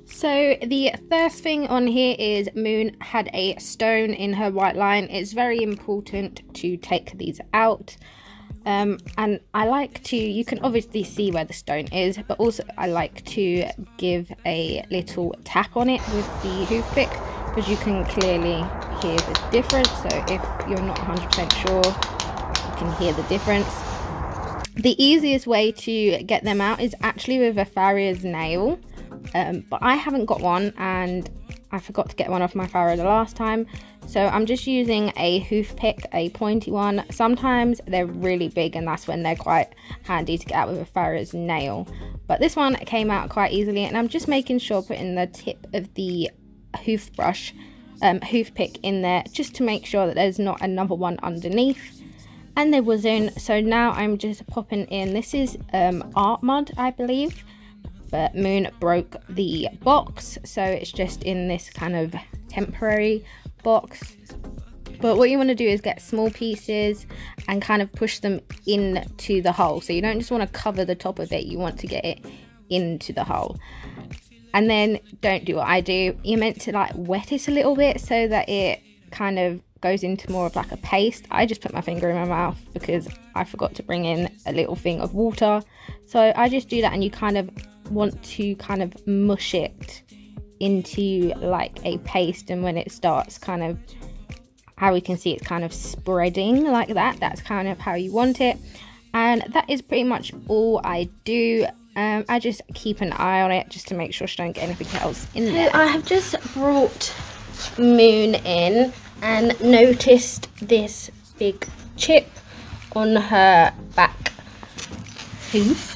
So the first thing on here is Moon had a stone in her Whiteline. It's very important to take these out. And I like to, you can obviously see where the stone is, but also I like to give a little tap on it with the hoof pick, because you can clearly hear the difference. So if you're not 100% sure, you can hear the difference. The easiest way to get them out is actually with a farrier's nail. But I haven't got one, and I forgot to get one off my farrier the last time, so I'm just using a hoof pick, a pointy one. Sometimes they're really big, and that's when they're quite handy to get out with a farrier's nail, but this one came out quite easily. And I'm just making sure putting the tip of the hoof pick in there, just to make sure that there's not another one underneath, and there wasn't. So now I'm just popping in, this is art mud, I believe, but Moon broke the box, so it's just in this kind of temporary box. But what you want to do is get small pieces and kind of push them into the hole. So you don't just want to cover the top of it, you want to get it into the hole. And then don't do what I do, you're meant to like wet it a little bit so that it kind of goes into more of like a paste. I just put my finger in my mouth because I forgot to bring in a little thing of water. So I just do that, and you kind of want to kind of mush it into like a paste, and when it starts kind of, how we can see it's kind of spreading like that, that's kind of how you want it. And that is pretty much all I do. I just keep an eye on it just to make sure she don't get anything else in there. I have just brought Moon in and noticed this big chip on her back hoof.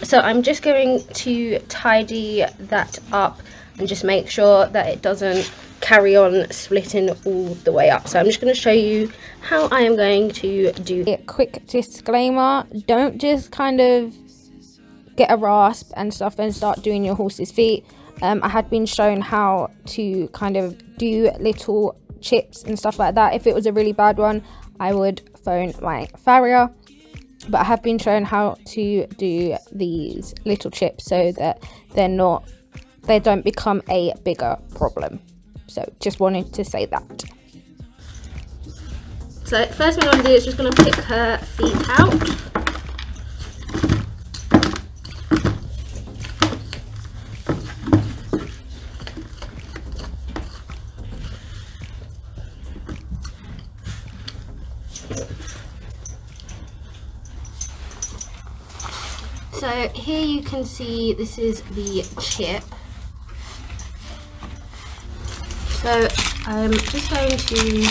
So I'm just going to tidy that up and just make sure that it doesn't carry on splitting all the way up. So I'm just going to show you how I am going to do it. Quick disclaimer, don't just kind of get a rasp and stuff and start doing your horse's feet. I had been shown how to kind of do little chips and stuff like that. If it was a really bad one, I would phone my farrier. But I have been shown how to do these little chips so that they don't become a bigger problem. So just wanted to say that. So first thing I'm going to do is just going to pick her feet out. So here you can see this is the chip. So I'm just going to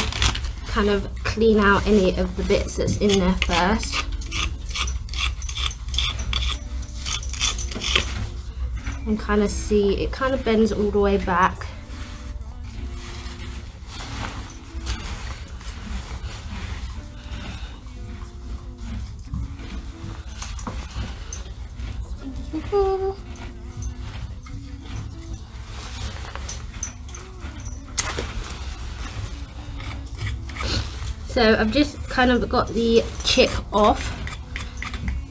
kind of clean out any of the bits that's in there first. And kind of see, it kind of bends all the way back. So I've just kind of got the chip off.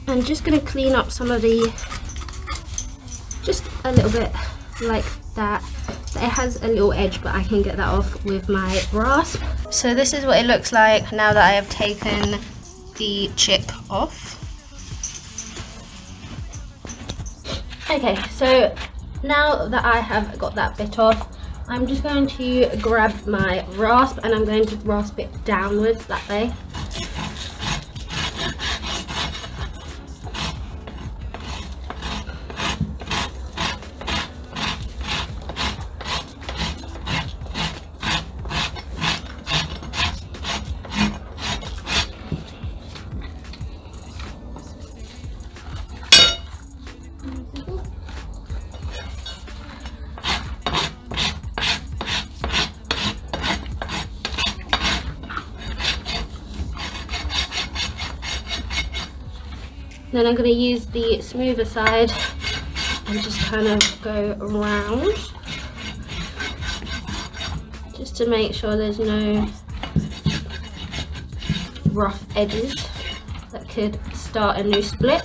I'm just going to clean up some of the, just a little bit like that. It has a little edge, but I can get that off with my rasp. So this is what it looks like now that I have taken the chip off. Okay, so now that I have got that bit off, I'm just going to grab my rasp and I'm going to rasp it downwards that way. Then I'm going to use the smoother side and just kind of go around, just to make sure there's no rough edges that could start a new split.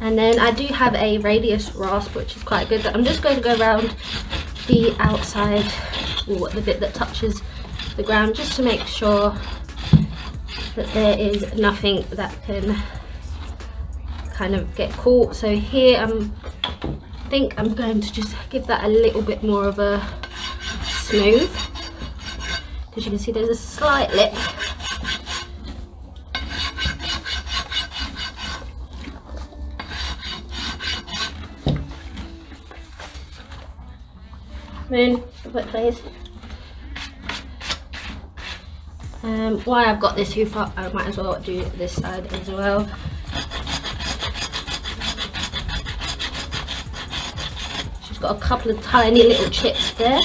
And then I do have a radius rasp, which is quite good. I'm just going to go around the outside, or the bit that touches the ground, just to make sure that there is nothing that can kind of get caught. So here I think I'm going to just give that a little bit more of a smooth, because you can see there's a slight lip. Moon, foot please. While I've got this hoof up, I might as well do this side as well. She's got a couple of tiny little chips there.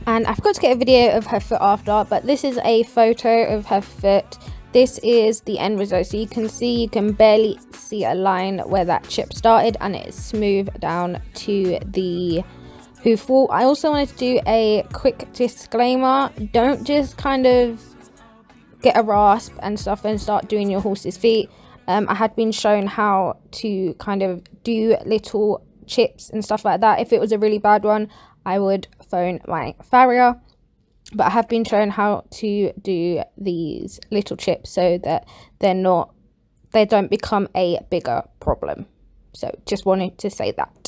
And I forgot to get a video of her foot after, but this is a photo of her foot. This is the end result, so you can barely see a line where that chip started, and it is smooth down to the hoof wall. I also wanted to do a quick disclaimer: don't just kind of get a rasp and stuff and start doing your horse's feet. I had been shown how to kind of do little chips and stuff like that. If it was a really bad one, I would phone my farrier. But I have been shown how to do these little chips so that they don't become a bigger problem. So just wanted to say that.